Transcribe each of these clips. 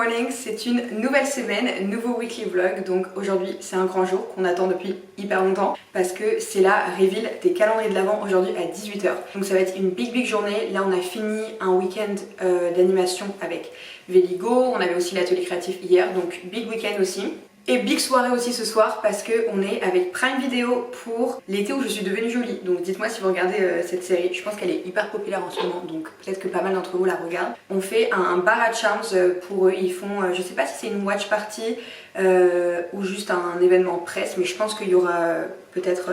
morning, c'est une nouvelle semaine, nouveau weekly vlog. Donc aujourd'hui c'est un grand jour qu'on attend depuis hyper longtemps parce que c'est la reveal des calendriers de l'Avent aujourd'hui à 18 h. Donc ça va être une big journée. Là on a fini un week-end d'animation avec Véligo, on avait aussi l'atelier créatif hier, donc big week-end aussi. Et big soirée aussi ce soir parce qu'on est avec Prime Video pour l'été où je suis devenue jolie. Donc dites-moi si vous regardez cette série, je pense qu'elle est hyper populaire en ce moment, donc peut-être que pas mal d'entre vous la regardent. On fait un bar à charms pour eux, ils font, je sais pas si c'est une watch party ou juste un événement presse, mais je pense qu'il y aura peut-être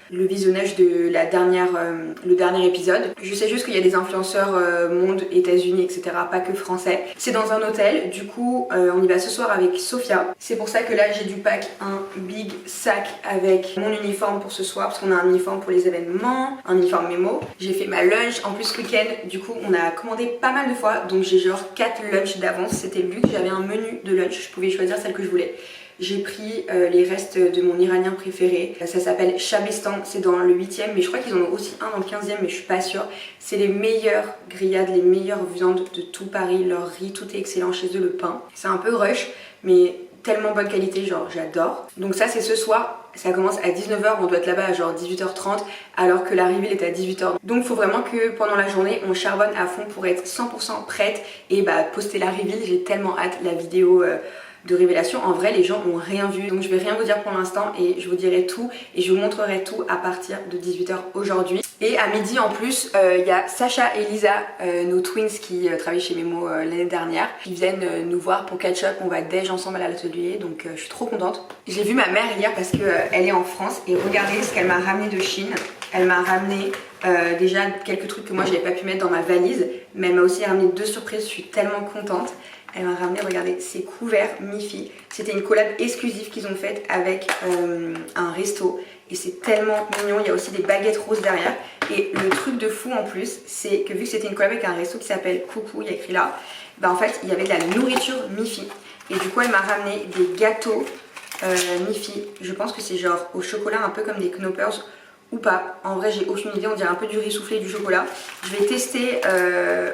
le visionnage de la le dernier épisode. Je sais juste qu'il y a des influenceurs monde, États-Unis, etc. pas que français. C'est dans un hôtel, du coup on y va ce soir avec Sophia. C'est pour ça que là j'ai dû pack un big sac avec mon uniforme pour ce soir, parce qu'on a un uniforme pour les événements, un uniforme mémo. J'ai fait ma lunch, en plus ce week-end, du coup on a commandé pas mal de fois, donc j'ai genre 4 lunchs d'avance. C'était le but, j'avais un menu de lunch, je pouvais choisir celle que je voulais. J'ai pris les restes de mon iranien préféré, ça s'appelle Chabestan, c'est dans le 8e, mais je crois qu'ils en ont aussi un dans le 15e, mais je suis pas sûre. C'est les meilleures grillades, les meilleures viandes de tout Paris, leur riz, tout est excellent chez eux, le pain. C'est un peu rush, mais tellement bonne qualité, genre j'adore. Donc ça c'est ce soir, ça commence à 19 h, on doit être là-bas à genre 18 h 30 alors que la reveal est à 18 h. Donc il faut vraiment que pendant la journée on charbonne à fond pour être 100% prête et poster la reveal. J'ai tellement hâte, la vidéo de révélation. En vrai les gens ont rien vu, donc je vais rien vous dire pour l'instant et je vous dirai tout et je vous montrerai tout à partir de 18 h aujourd'hui. Et à midi en plus il y a Sacha et Lisa, nos twins qui travaillent chez Memo l'année dernière, qui viennent nous voir pour catch up. On va déj ensemble à l'atelier, donc je suis trop contente. J'ai vu ma mère hier parce que elle est en France et regardez ce qu'elle m'a ramené de Chine. Elle m'a ramené déjà quelques trucs que moi j'avais pas pu mettre dans ma valise, mais elle m'a aussi ramené 2 surprises, je suis tellement contente. Elle m'a ramené, regardez, ces couverts Mifi. C'était une collab exclusive qu'ils ont faite avec un resto. Et c'est tellement mignon, il y a aussi des baguettes roses derrière. Et le truc de fou en plus, c'est que vu que c'était une collab avec un resto qui s'appelle Coucou, il y a écrit là, en fait il y avait de la nourriture Mifi. Et du coup elle m'a ramené des gâteaux Mifi. Je pense que c'est genre au chocolat, un peu comme des Knoppers ou pas. En vrai j'ai aucune idée, on dirait un peu du riz soufflé et du chocolat. Je vais tester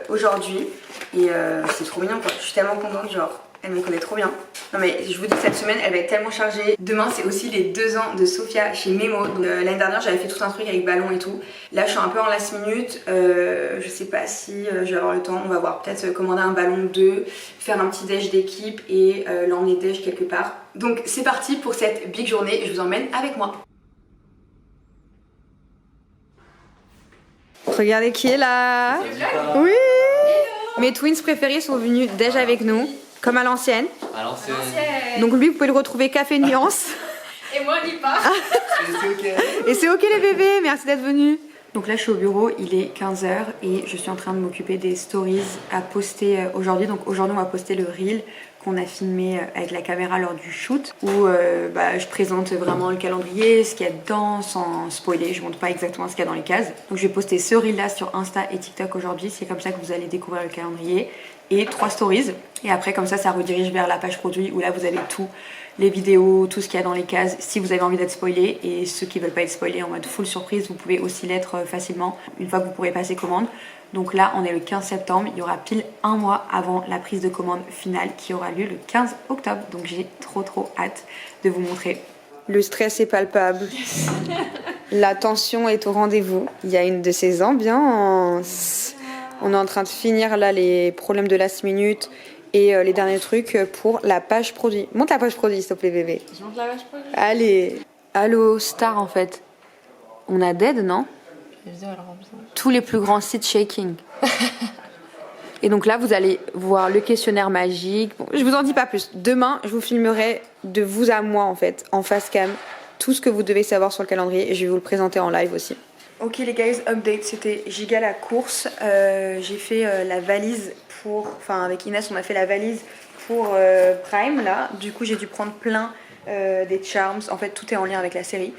aujourd'hui et c'est trop mignon quoi. Je suis tellement contente, genre elle me connaît trop bien. Non mais je vous dis que cette semaine elle va être tellement chargée. Demain c'est aussi les 2 ans de Sophia chez Memo. L'année dernière j'avais fait tout un truc avec ballon et tout. Là je suis un peu en last minute, je sais pas si je vais avoir le temps. On va voir, peut-être commander un ballon 2, faire un petit déj d'équipe et l'emmener déj quelque part. Donc c'est parti pour cette big journée, je vous emmène avec moi. Regardez qui est là. Oui. Mes twins préférés sont venus déjà avec nous, comme à l'ancienne. À l'ancienne. Donc lui vous pouvez le retrouver café nuance. Et moi n'y pas. Et c'est ok les bébés, merci d'être venus. Donc là je suis au bureau, il est 15 h et je suis en train de m'occuper des stories à poster aujourd'hui. Donc aujourd'hui on va poster le reel qu'on a filmé avec la caméra lors du shoot où je présente vraiment le calendrier, ce qu'il y a dedans sans spoiler, je montre pas exactement ce qu'il y a dans les cases. Donc je vais poster ce reel là sur Insta et TikTok aujourd'hui, c'est comme ça que vous allez découvrir le calendrier et 3 stories. Et après comme ça redirige vers la page produit où là vous avez tout, les vidéos, tout ce qu'il y a dans les cases si vous avez envie d'être spoilé, et ceux qui veulent pas être spoilés en mode full surprise vous pouvez aussi l'être facilement une fois que vous pourrez passer commande. Donc là on est le 15 septembre, il y aura pile un mois avant la prise de commande finale qui aura lieu le 15 octobre. Donc j'ai trop hâte de vous montrer. Le stress est palpable, la tension est au rendez-vous, il y a une de ces ambiances. On est en train de finir là les problèmes de last minute et les derniers trucs pour la page produit. Monte la page produit s'il te plaît bébé. Je monte la page produit. Allez. Allo Star en fait. On a Dead non? Tous les plus grands sites shaking. Et donc là vous allez voir le questionnaire magique. Bon, je vous en dis pas plus. Demain je vous filmerai de vous à moi en fait, en face cam, tout ce que vous devez savoir sur le calendrier et je vais vous le présenter en live aussi. Ok les guys, update, c'était giga la course. J'ai fait la valise avec Inès on a fait la valise pour Prime là. Du coup j'ai dû prendre plein des charms. En fait tout est en lien avec la série.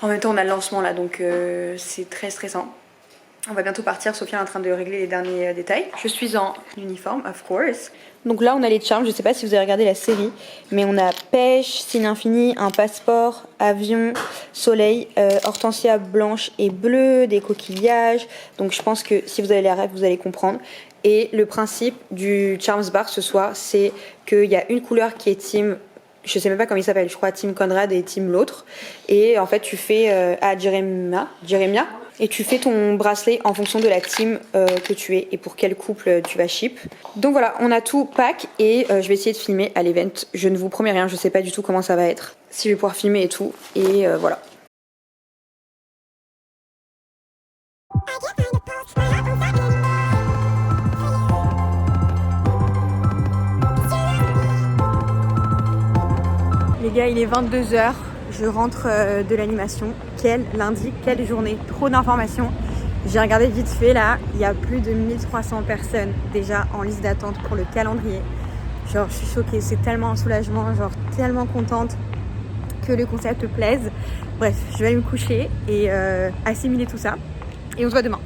En même temps on a le lancement là donc c'est très stressant. On va bientôt partir, Sophia est en train de régler les derniers détails. Je suis en uniforme, of course. Donc là, on a les charms, je sais pas si vous avez regardé la série, mais on a pêche, signe infini, un passeport, avion, soleil, hortensia blanche et bleue, des coquillages. Donc je pense que si vous avez les rêves, vous allez comprendre. Et le principe du Charms Bar ce soir, c'est qu'il y a une couleur qui est team, je sais même pas comment il s'appelle, je crois team Conrad et team l'autre. Et en fait, tu fais à Jeremia, et tu fais ton bracelet en fonction de la team que tu es et pour quel couple tu vas ship. Donc voilà, on a tout pack et je vais essayer de filmer à l'event. Je ne vous promets rien, je sais pas du tout comment ça va être, si je vais pouvoir filmer et tout. Et voilà. Les gars, il est 22h, je rentre de l'animation. Quel lundi, quelle journée, trop d'informations. J'ai regardé vite fait là, il y a plus de 1300 personnes déjà en liste d'attente pour le calendrier. Genre je suis choquée, c'est tellement un soulagement, genre tellement contente que le concept plaise. Bref, je vais aller me coucher et assimiler tout ça. Et on se voit demain.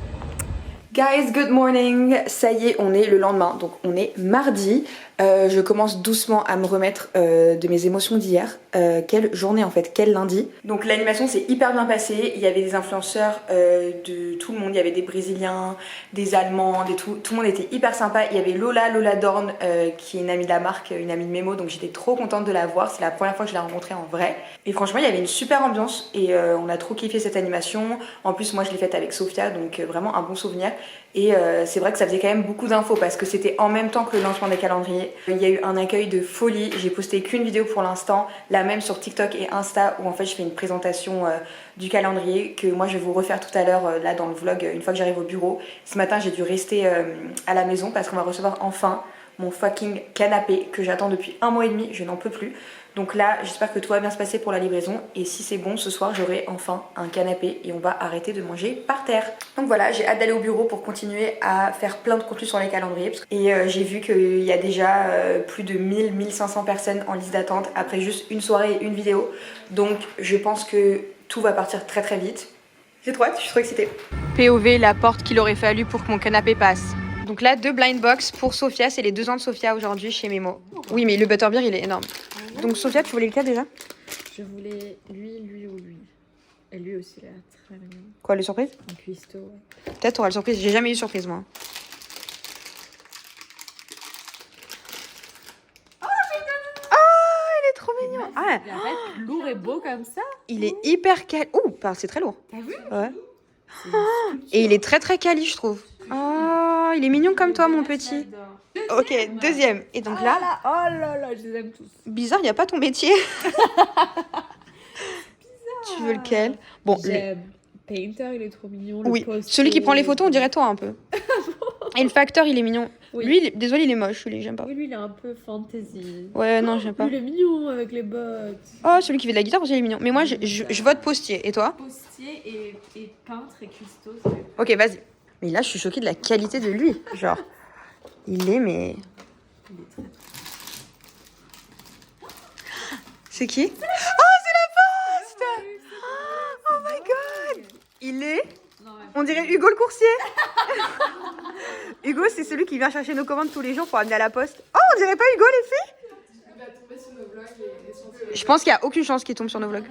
Guys, good morning. Ça y est, on est le lendemain, donc on est mardi. Je commence doucement à me remettre de mes émotions d'hier. Quelle journée en fait, quel lundi. Donc l'animation s'est hyper bien passée. Il y avait des influenceurs de tout le monde. Il y avait des Brésiliens, des Allemands, tout le monde était hyper sympa. Il y avait Lola Dorn qui est une amie de la marque, une amie de Memo. Donc j'étais trop contente de la voir. C'est la première fois que je l'ai rencontrée en vrai. Et franchement, il y avait une super ambiance et on a trop kiffé cette animation. En plus, moi je l'ai faite avec Sophia, donc vraiment un bon souvenir. Et c'est vrai que ça faisait quand même beaucoup d'infos parce que c'était en même temps que le lancement des calendriers. Il y a eu un accueil de folie. J'ai posté qu'une vidéo pour l'instant, la même sur TikTok et Insta où en fait je fais une présentation du calendrier que moi je vais vous refaire tout à l'heure là dans le vlog une fois que j'arrive au bureau. Ce matin j'ai dû rester à la maison parce qu'on va recevoir enfin mon fucking canapé que j'attends depuis 1 mois et demi, je n'en peux plus. Donc là, j'espère que tout va bien se passer pour la livraison et si c'est bon, ce soir, j'aurai enfin un canapé et on va arrêter de manger par terre. Donc voilà, j'ai hâte d'aller au bureau pour continuer à faire plein de contenu sur les calendriers. Et j'ai vu qu'il y a déjà plus de 1500 personnes en liste d'attente après juste une soirée et une vidéo. Donc je pense que tout va partir très très vite. J'ai trop hâte, je suis trop excitée. POV, la porte qu'il aurait fallu pour que mon canapé passe. Donc là, 2 blind box pour Sophia, c'est les 2 ans de Sophia aujourd'hui chez Memo. Oui, mais le butterbeer, il est énorme. Donc Sophia, tu voulais lequel déjà? Je voulais lui ou lui. Et lui aussi, il a très mignon. Quoi, le surprise? Un cuistot. Peut-être t'auras le surprise, j'ai jamais eu surprise moi. Oh, il est trop mignon. Ah, Il arrête lourd et beau comme ça. il est hyper quali. Ouh, c'est très lourd. T'as vu? Ouais. Et il est très très quali, je trouve. Oh, il est mignon comme toi, mon petit. Ok, deuxième. Et donc là, Oh là là, je les aime tous. bizarre, il n'y a pas ton métier. Tu veux lequel? Bon, J'aime. Painter, il est trop mignon. oui, celui qui prend les photos, on dirait toi un peu. Et le facteur, il est mignon. Oui. Lui, désolé, il est moche, lui, j'aime pas. Oui, lui, il est un peu fantasy. Ouais, non, j'aime pas. Lui, il est mignon avec les bottes. Oh, celui qui fait de la guitare aussi, il est mignon. Mais moi, je vote postier. Et toi? Postier et peintre et cuistot. Ok, vas-y. Mais là, je suis choquée de la qualité de lui. Genre, il est, mais... Il est très C'est qui? Oh, c'est la poste! Oh my god! Il est... On dirait Hugo le coursier. Hugo, c'est celui qui vient chercher nos commandes tous les jours pour amener à la poste. Oh, on dirait pas Hugo, les filles? Il va tomber sur nos vlogs et sur nos... Je pense qu'il n'y a aucune chance qu'il tombe sur nos vlogs.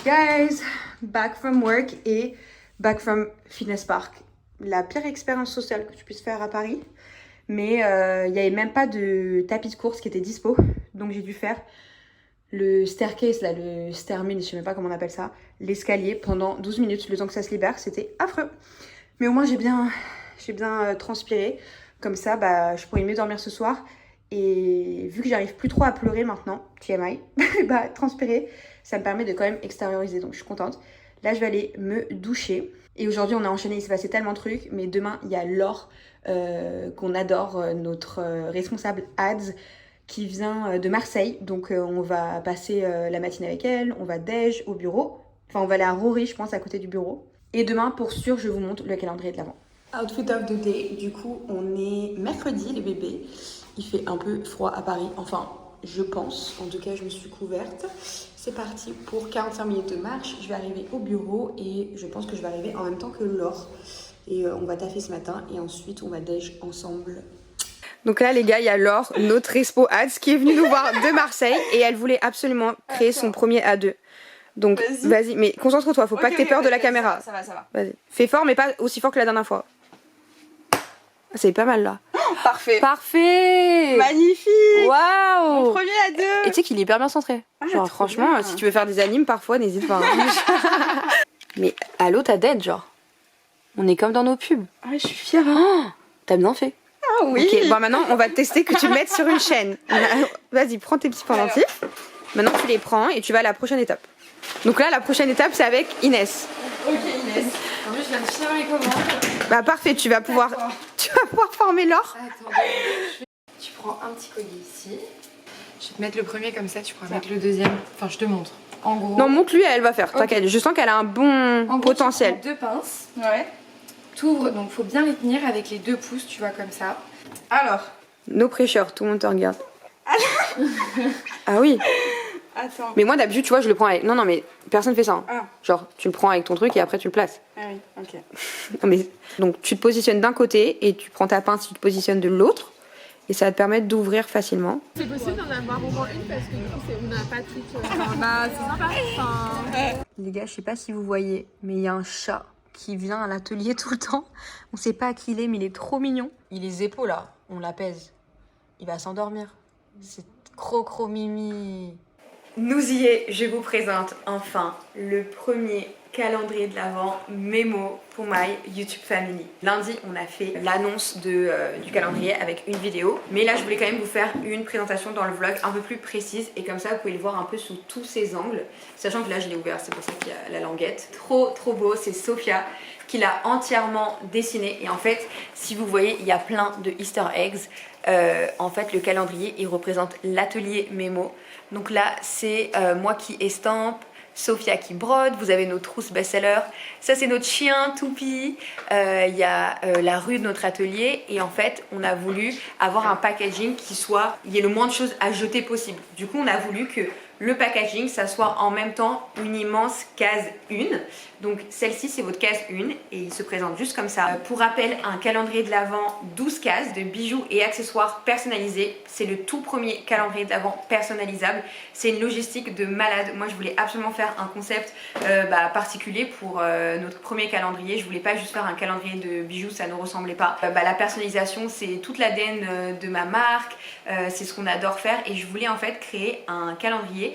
Guys, back from work et back from Fitness Park. La pire expérience sociale que tu puisses faire à Paris. Mais il n'y avait même pas de tapis de course qui était dispo. Donc j'ai dû faire le staircase, là, le stairmill, je sais même pas comment on appelle ça, l'escalier pendant 12 minutes, le temps que ça se libère, c'était affreux. Mais au moins j'ai bien transpiré, comme ça bah, je pourrais mieux dormir ce soir. Et vu que j'arrive plus trop à pleurer maintenant, TMI, bah transpirer, ça me permet de quand même extérioriser, donc je suis contente. Là je vais aller me doucher. Et aujourd'hui on a enchaîné, il s'est passé tellement de trucs, mais demain il y a Laure qu'on adore, notre responsable ads, qui vient de Marseille, donc on va passer la matinée avec elle, on va déj au bureau, enfin on va aller à Rory je pense à côté du bureau. Et demain pour sûr je vous montre le calendrier de l'avant. Outfit of the day, du coup on est mercredi les bébés, il fait un peu froid à Paris, enfin je pense. En tout cas, je me suis couverte. C'est parti pour 45 minutes de marche. Je vais arriver au bureau et je pense que je vais arriver en même temps que Laure. Et on va taffer ce matin et ensuite on va déj ensemble. Donc là les gars, il y a Laure, notre Respo Ads, qui est venue nous voir de Marseille et elle voulait absolument créer son premier A2. Donc vas-y, mais concentre-toi, faut pas que t'aies peur de la caméra. Ça va. Vas-y, fais fort mais pas aussi fort que la dernière fois. C'est pas mal là. Parfait. Parfait. Magnifique. Waouh. Mon premier à 2. Et tu sais qu'il est hyper bien centré. Genre franchement, bien. si tu veux faire des animes parfois, n'hésite pas. Hein. Mais allô, t'as dead genre. On est comme dans nos pubs. Ah, je suis fière. Oh, t'as bien fait. Ah oui. Ok, bon maintenant on va tester que tu le mettes sur une chaîne. Vas-y, prends tes petits pendentifs. Maintenant tu les prends et tu vas à la prochaine étape. Donc là la prochaine étape c'est avec Inès. Ok Inès. En plus je viens de finir mes commandes. Bah parfait, tu vas pouvoir former Laure. Attends, tu prends un petit collier ici. Je vais te mettre le premier comme ça, tu pourras mettre le deuxième. Enfin je te montre. En gros. Non, montre-lui, elle va faire. T'inquiète, je sens qu'elle a un bon En gros, potentiel. Tu prends 2 pinces. Ouais. T'ouvres, donc faut bien les tenir avec les 2 pouces, tu vois comme ça. Alors. No pressure, tout le monde te regarde. Ah oui. Attends. Mais moi d'habitude, tu vois, je le prends avec. Non, mais personne fait ça. Hein. Ah. Genre, tu le prends avec ton truc et après tu le places. Ah oui, ok. Non, mais... Donc tu te positionnes d'un côté et tu prends ta pince, tu te positionnes de l'autre. Et ça va te permettre d'ouvrir facilement. C'est possible d'en avoir au moins une parce que du coup on n'a pas toutes. Bah c'est sympa. Enfin... Les gars, je sais pas si vous voyez, mais il y a un chat qui vient à l'atelier tout le temps. On sait pas à qui il est, mais il est trop mignon. Il est zépo là, on l'apaise. Il va s'endormir. C'est cro mimi. Nous y est, je vous présente enfin le premier calendrier de l'Avent Memo pour My YouTube Family. Lundi, on a fait l'annonce du calendrier avec une vidéo. Mais là, je voulais quand même vous faire une présentation dans le vlog un peu plus précise. Et comme ça, vous pouvez le voir un peu sous tous ses angles. Sachant que là, je l'ai ouvert, c'est pour ça qu'il y a la languette. Trop beau, c'est Sophia qui l'a entièrement dessiné. Et en fait, si vous voyez, il y a plein de Easter eggs. En fait, le calendrier, il représente l'atelier Memo. Donc là, c'est moi qui estampe, Sophia qui brode, vous avez nos trousses best-seller, ça c'est notre chien Toupie, il y a la rue de notre atelier et en fait on a voulu avoir un packaging qui soit, il y ait le moins de choses à jeter possible. Du coup on a voulu que le packaging ça soit en même temps une immense case 1. Donc celle-ci c'est votre case 1 et il se présente juste comme ça. Pour rappel, un calendrier de l'Avent 12 cases de bijoux et accessoires personnalisés. C'est le tout premier calendrier de l'Avent personnalisable. C'est une logistique de malade. Moi je voulais absolument faire un concept particulier pour notre premier calendrier. Je voulais pas juste faire un calendrier de bijoux, ça ne ressemblait pas. La personnalisation c'est toute l'ADN de ma marque, c'est ce qu'on adore faire et je voulais en fait créer un calendrier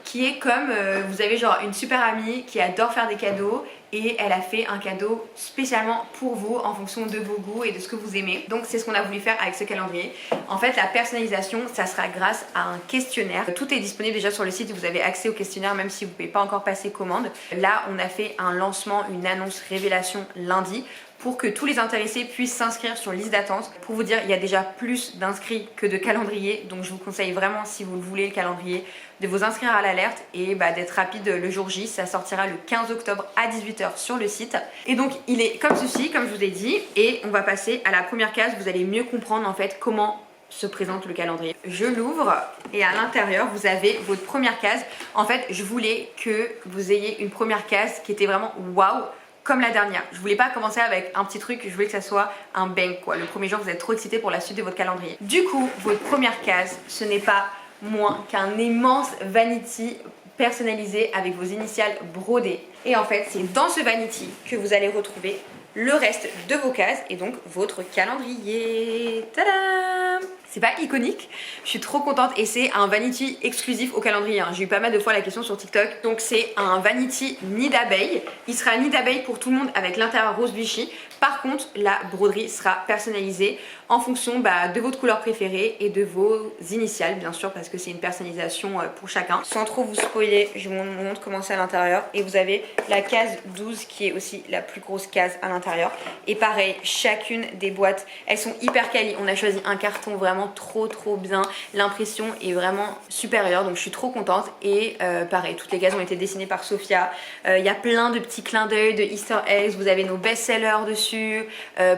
qui est comme vous avez genre une super amie qui adore faire des cadeaux et elle a fait un cadeau spécialement pour vous en fonction de vos goûts et de ce que vous aimez. Donc c'est ce qu'on a voulu faire avec ce calendrier. En fait la personnalisation ça sera grâce à un questionnaire. Tout est disponible déjà sur le site, vous avez accès au questionnaire même si vous ne pouvez pas encore passer commande. Là on a fait un lancement, une annonce révélation lundi pour que tous les intéressés puissent s'inscrire sur liste d'attente. Pour vous dire, il y a déjà plus d'inscrits que de calendriers, donc je vous conseille vraiment, si vous le voulez, le calendrier, de vous inscrire à l'alerte et d'être rapide le jour J. Ça sortira le 15 octobre à 18 h sur le site. Et donc, il est comme ceci, comme je vous ai dit, et on va passer à la première case. Vous allez mieux comprendre en fait comment se présente le calendrier. Je l'ouvre et à l'intérieur vous avez votre première case. En fait je voulais que vous ayez une première case qui était vraiment waouh comme la dernière. Je voulais pas commencer avec un petit truc, je voulais que ça soit un bang quoi. Le premier jour vous êtes trop excité pour la suite de votre calendrier. Du coup votre première case ce n'est pas moins qu'un immense vanity personnalisé avec vos initiales brodées. Et en fait c'est dans ce vanity que vous allez retrouver le reste de vos cases et donc votre calendrier. Tadam! C'est pas iconique, je suis trop contente et c'est un vanity exclusif au calendrier. J'ai eu pas mal de fois la question sur TikTok. Donc c'est un vanity nid d'abeille. Il sera nid d'abeille pour tout le monde avec l'intérieur rose Vichy. Par contre, la broderie sera personnalisée en fonction de votre couleur préférée et de vos initiales, bien sûr, parce que c'est une personnalisation pour chacun. Sans trop vous spoiler, je vous montre comment c'est à l'intérieur. Et vous avez la case 12 qui est aussi la plus grosse case à l'intérieur. Et pareil, chacune des boîtes, elles sont hyper quali. On a choisi un carton vraiment vraiment trop bien. L'impression est vraiment supérieure, donc je suis trop contente. Et pareil, toutes les cases ont été dessinées par Sophia. Il y a plein de petits clins d'œil, de easter eggs, vous avez nos best-sellers dessus,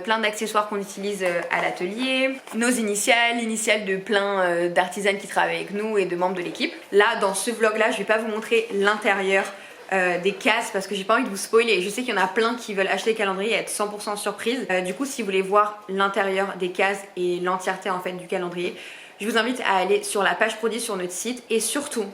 plein d'accessoires qu'on utilise à l'atelier, nos initiales, l'initiale de plein d'artisanes qui travaillent avec nous et de membres de l'équipe. Là, dans ce vlog là, je vais pas vous montrer l'intérieur des cases parce que j'ai pas envie de vous spoiler. Je sais qu'il y en a plein qui veulent acheter le calendrier et être 100% surprise. Du coup, si vous voulez voir l'intérieur des cases et l'entièreté en fait du calendrier, je vous invite à aller sur la page produit sur notre site. Et surtout,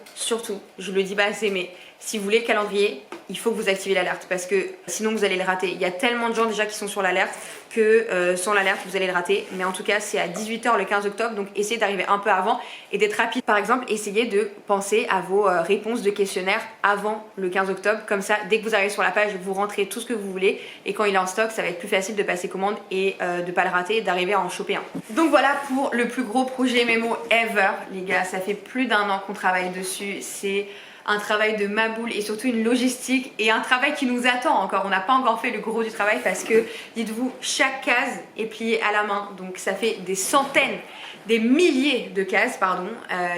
je le dis pas assez, mais si vous voulez le calendrier, il faut que vous activez l'alerte parce que sinon vous allez le rater. Il y a tellement de gens déjà qui sont sur l'alerte que sans l'alerte vous allez le rater. Mais en tout cas c'est à 18 h le 15 octobre, donc essayez d'arriver un peu avant et d'être rapide. Par exemple, essayez de penser à vos réponses de questionnaire avant le 15 octobre. Comme ça, dès que vous arrivez sur la page, vous rentrez tout ce que vous voulez et quand il est en stock, ça va être plus facile de passer commande et de pas le rater et d'arriver à en choper un. Donc voilà pour le plus gros projet Memo ever, les gars. Ça fait plus d'1 an qu'on travaille dessus. C'est un travail de maboule et surtout une logistique et un travail qui nous attend encore. On n'a pas encore fait le gros du travail parce que, dites-vous, chaque case est pliée à la main. Donc ça fait des centaines, des milliers de cases, pardon,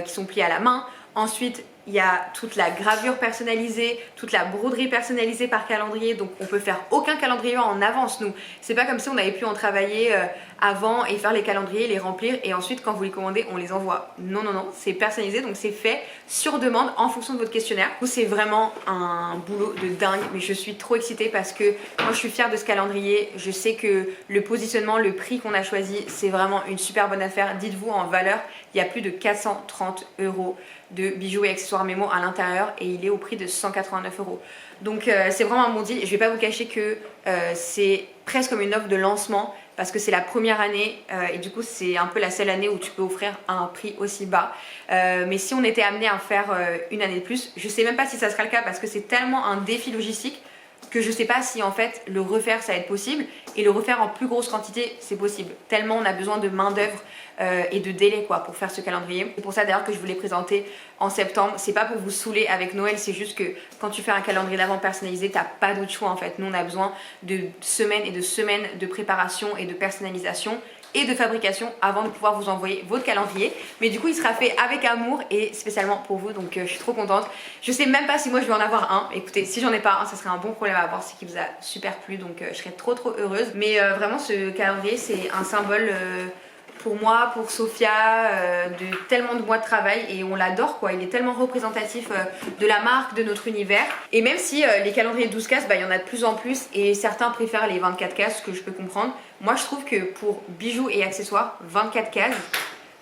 qui sont pliées à la main. Ensuite, il y a toute la gravure personnalisée, toute la broderie personnalisée par calendrier. Donc on peut faire aucun calendrier en avance, nous. C'est pas comme si on avait pu en travailler avant et faire les calendriers, les remplir et ensuite quand vous les commandez, on les envoie. Non, c'est personnalisé, donc c'est fait sur demande en fonction de votre questionnaire. C'est vraiment un boulot de dingue, mais je suis trop excitée parce que moi je suis fière de ce calendrier. Je sais que le positionnement, le prix qu'on a choisi, c'est vraiment une super bonne affaire. Dites-vous, en valeur, il y a plus de 430 € de bijoux et accessoires Memo à l'intérieur et il est au prix de 189 €. Donc c'est vraiment un bon deal. Je vais pas vous cacher que c'est presque comme une offre de lancement parce que c'est la première année et du coup c'est un peu la seule année où tu peux offrir un prix aussi bas. Mais si on était amené à faire une année de plus, je sais même pas si ça sera le cas parce que c'est tellement un défi logistique que je sais pas si en fait le refaire ça va être possible et le refaire en plus grosse quantité c'est possible. Tellement on a besoin de main d'œuvre et de délai quoi pour faire ce calendrier. C'est pour ça d'ailleurs que je vous l'ai présenté en septembre. C'est pas pour vous saouler avec Noël, c'est juste que quand tu fais un calendrier d'avant personnalisé, t'as pas d'autre choix en fait. Nous on a besoin de semaines et de semaines de préparation et de personnalisation et de fabrication avant de pouvoir vous envoyer votre calendrier. Mais du coup il sera fait avec amour et spécialement pour vous, donc je suis trop contente. Je sais même pas si moi je vais en avoir un. Écoutez, si j'en ai pas un, ça serait un bon problème à avoir, c'est qu'il vous a super plu, donc je serais trop heureuse. Mais vraiment ce calendrier c'est un symbole pour moi, pour Sophia, de tellement de mois de travail et on l'adore quoi. Il est tellement représentatif de la marque, de notre univers. Et même si les calendriers 12 cases, il y en a de plus en plus et certains préfèrent les 24 cases, ce que je peux comprendre. Moi je trouve que pour bijoux et accessoires, 24 cases,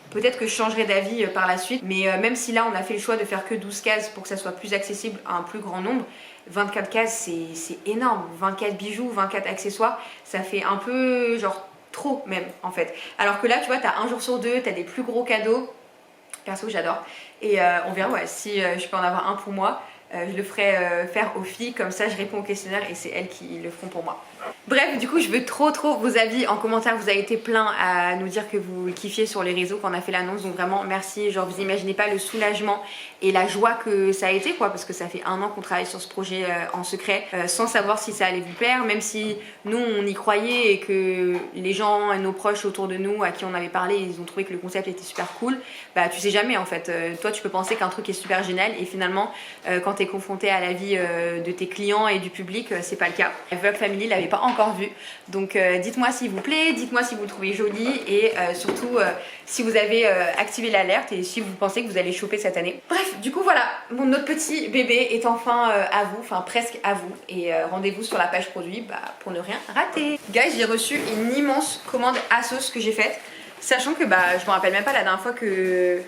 peut-être que je changerai d'avis par la suite. Mais même si là on a fait le choix de faire que 12 cases pour que ça soit plus accessible à un plus grand nombre, 24 cases c'est énorme. 24 bijoux, 24 accessoires, ça fait un peu genre trop même en fait. Alors que là tu vois t'as un jour sur deux, t'as des plus gros cadeaux. Perso j'adore. Et on verra ouais, si je peux en avoir un pour moi. Je le ferai faire aux filles, comme ça je réponds au questionnaire et c'est elles qui le feront pour moi. Bref, du coup je veux trop vos avis en commentaire. Vous avez été plein à nous dire que vous kiffiez sur les réseaux quand on a fait l'annonce, donc vraiment merci. Genre vous imaginez pas le soulagement et la joie que ça a été quoi, parce que ça fait 1 an qu'on travaille sur ce projet en secret sans savoir si ça allait vous plaire, même si nous on y croyait et que les gens et nos proches autour de nous à qui on avait parlé, ils ont trouvé que le concept était super cool. Bah tu sais jamais en fait, toi tu peux penser qu'un truc est super génial et finalement quand t'es confronté à la vie de tes clients et du public, c'est pas le cas. Vlog Family l'avait pas encore vu, donc dites-moi s'il vous plaît, dites-moi si vous le trouvez joli et surtout si vous avez activé l'alerte et si vous pensez que vous allez choper cette année. Bref, du coup voilà, notre petit bébé est enfin à vous, enfin presque à vous, et rendez-vous sur la page produit pour ne rien rater. Guys, j'ai reçu une immense commande Asos que j'ai faite, sachant que je me rappelle même pas la dernière fois que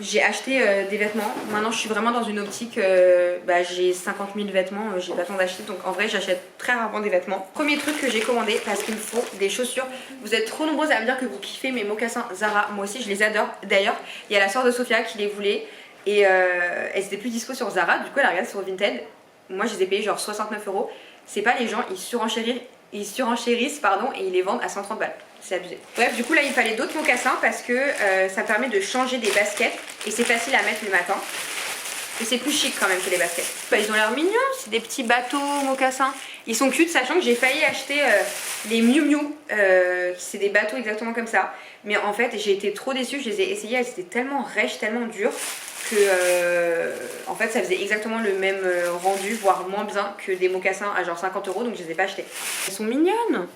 j'ai acheté des vêtements. Maintenant je suis vraiment dans une optique, j'ai 50 000 vêtements, j'ai pas le temps d'acheter, donc en vrai j'achète très rarement des vêtements. Premier truc que j'ai commandé parce qu'il me faut des chaussures. Vous êtes trop nombreuses à me dire que vous kiffez mes mocassins Zara, moi aussi je les adore. D'ailleurs il y a la soeur de Sophia qui les voulait et elles étaient plus dispo sur Zara, du coup elle a regardé sur Vinted. Moi je les ai payés genre 69 €. C'est pas les gens, ils surenchérissent pardon, et ils les vendent à 130 balles. C'est abusé. Bref, du coup là il fallait d'autres mocassins parce que ça permet de changer des baskets et c'est facile à mettre le matin. Mais c'est plus chic quand même que les baskets. Bah, ils ont l'air mignons, c'est des petits bateaux mocassins. Ils sont cute, sachant que j'ai failli acheter les Miu Miu. C'est des bateaux exactement comme ça. Mais en fait, j'ai été trop déçue, je les ai essayés, elles étaient tellement rêches, tellement dures que en fait ça faisait exactement le même rendu, voire moins bien que des mocassins à genre 50 €, donc je les ai pas achetés. Elles sont mignonnes!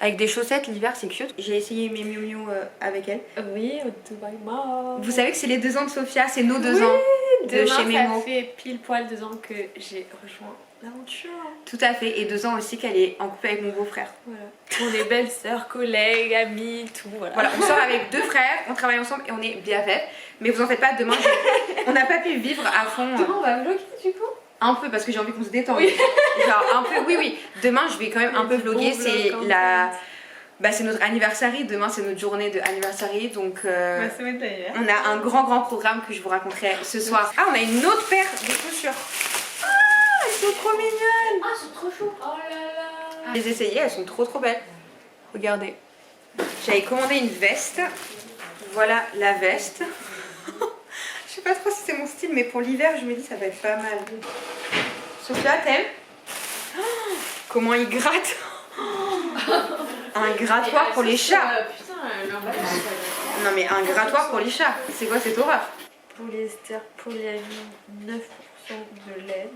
Avec des chaussettes, l'hiver c'est cute. J'ai essayé mes Miu Miu avec elles. Oui, au Dubaï Mall. Vous savez que c'est les 2 ans de Sophia, c'est nos 2 ans de Demain, chez Memo. ça fait pile poil 2 ans que j'ai rejoint l'aventure. Tout à fait, et 2 ans aussi qu'elle est en couple avec mon beau-frère. Voilà. On est belles sœurs, collègues, amis, tout. Voilà, on sort avec 2 frères, on travaille ensemble et on est BFF. Mais vous en faites pas, demain, on n'a pas pu vivre à fond. Demain, on va vlogger du coup. Un peu, parce que j'ai envie qu'on se détende. Oui. Genre un peu, oui. Demain, je vais quand même un peu vlogger. C'est la... Bah, c'est notre anniversaire. Demain, c'est notre journée de anniversaire. Donc, Ma semaine d'ailleurs. on a un grand programme que je vous raconterai ce soir. Ah, on a une autre paire de chaussures. Ah, elles sont trop mignonnes. Ah, c'est trop chaud. Oh là là. Je les ai essayées, elles sont trop belles. Regardez. J'avais commandé une veste. Voilà la veste. Je sais pas trop si c'est mon style, mais pour l'hiver, je me dis ça va être pas mal. Sophia, t'aimes? Oh, comment il gratte? Un grattoir pour les chats. Putain, l'emballage. Non mais un grattoir pour les chats. C'est quoi cette horreur? Polyester, polyamide, 9% de laine.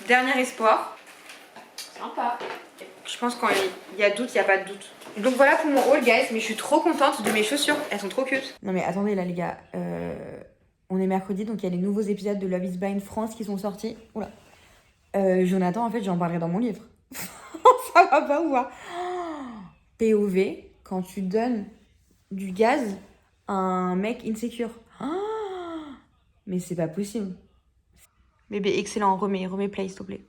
Dernier espoir. Sympa. Je pense quand il y a doute, il n'y a pas de doute. Donc voilà pour mon haul, guys. Mais je suis trop contente de mes chaussures. Elles sont trop cute. Non mais attendez là les gars. On est mercredi, donc il y a les nouveaux épisodes de Love is Blind France qui sont sortis. Oula. Jonathan, en fait, j'en parlerai dans mon livre. Ça va pas ou pas? POV, quand tu donnes du gaz à un mec insécure. Mais c'est pas possible. Bébé, excellent. Remets play, s'il te plaît.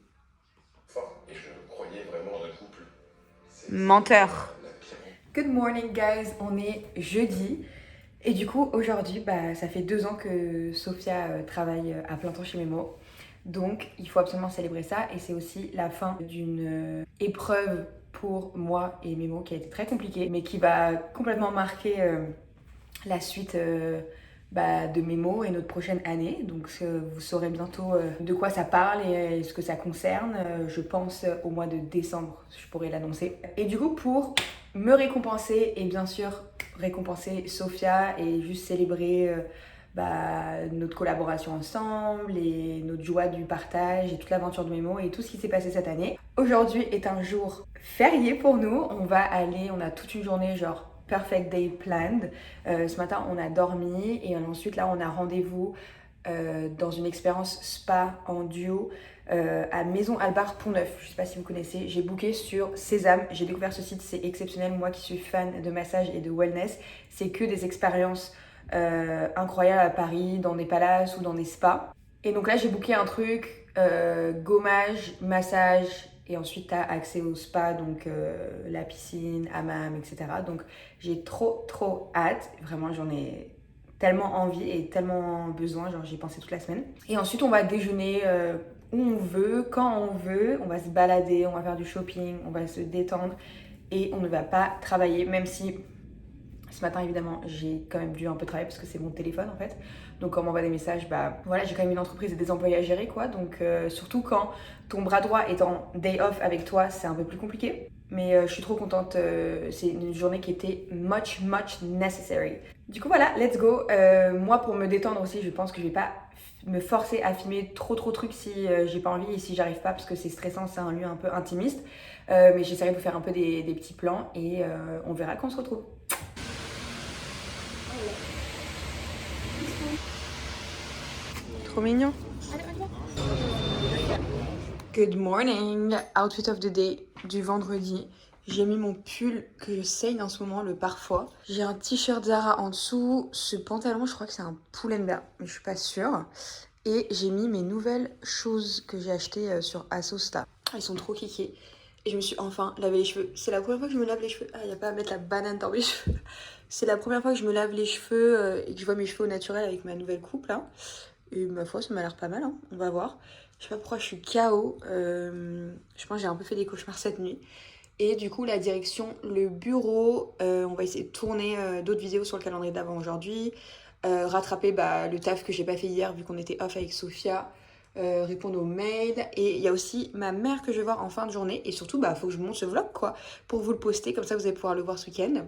Et je croyais vraiment en un couple. Menteur. La pire. Good morning, guys. On est jeudi. Et du coup, aujourd'hui, bah, ça fait 2 ans que Sophia travaille à plein temps chez Memo. Donc, il faut absolument célébrer ça. Et c'est aussi la fin d'une épreuve pour moi et Memo qui a été très compliquée, mais qui va complètement marquer la suite de Memo et notre prochaine année. Donc, vous saurez bientôt de quoi ça parle et ce que ça concerne. Je pense au mois de décembre, je pourrai l'annoncer. Et du coup, pour me récompenser et bien sûr récompenser Sophia et juste célébrer notre collaboration ensemble et notre joie du partage et toute l'aventure de Memo et tout ce qui s'est passé cette année. Aujourd'hui est un jour férié pour nous. On a toute une journée genre perfect day planned. Ce matin on a dormi et ensuite là on a rendez-vous dans une expérience spa en duo à Maison Albar Pont-Neuf. Je sais pas si vous connaissez, j'ai booké sur Sésame. J'ai découvert ce site, c'est exceptionnel. Moi qui suis fan de massage et de wellness, c'est que des expériences incroyables à Paris, dans des palaces ou dans des spas. Et donc là j'ai booké un truc, gommage, massage et ensuite t'as accès au spa, donc la piscine, hammam, etc. Donc j'ai trop hâte, vraiment j'en ai tellement envie et tellement besoin, genre j'y ai pensé toute la semaine. Et ensuite on va déjeuner où on veut, quand on veut, on va se balader, on va faire du shopping, on va se détendre et on ne va pas travailler, même si ce matin évidemment j'ai quand même dû un peu travailler parce que c'est mon téléphone en fait. Donc quand on m'envoie des messages, voilà, j'ai quand même une entreprise et des employés à gérer quoi. Donc surtout quand ton bras droit est en day off avec toi, c'est un peu plus compliqué. Mais je suis trop contente, c'est une journée qui était much necessary. Du coup voilà, let's go. Moi pour me détendre aussi, je pense que je vais pas me forcer à filmer trop trucs si j'ai pas envie et si j'arrive pas parce que c'est stressant, c'est un lieu un peu intimiste. Mais j'essaierai de vous faire un peu des petits plans et on verra quand on se retrouve. Trop mignon. Good morning, outfit of the day du vendredi. J'ai mis mon pull que je saigne en ce moment, le parfois. J'ai un t-shirt Zara en dessous. Ce pantalon, je crois que c'est un Pull&Bear, mais je suis pas sûre. Et j'ai mis mes nouvelles choses que j'ai achetées sur ASOS là. Elles sont trop kiki. Et je me suis enfin lavé les cheveux. C'est la première fois que je me lave les cheveux. Ah, y a pas à mettre la banane dans mes cheveux. C'est la première fois que je me lave les cheveux et que je vois mes cheveux au naturel avec ma nouvelle coupe là. Et ma foi, ça m'a l'air pas mal, hein. On va voir. Je sais pas pourquoi je suis KO. Je pense que j'ai un peu fait des cauchemars cette nuit. Et du coup, la direction, le bureau. On va essayer de tourner d'autres vidéos sur le calendrier d'avant aujourd'hui. Rattraper le taf que j'ai pas fait hier vu qu'on était off avec Sophia. répondre aux mails. Et il y a aussi ma mère que je vais voir en fin de journée. Et surtout, bah, faut que je monte ce vlog, quoi, pour vous le poster. Comme ça, vous allez pouvoir le voir ce week-end.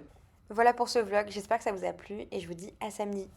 Voilà pour ce vlog. J'espère que ça vous a plu. Et je vous dis à samedi.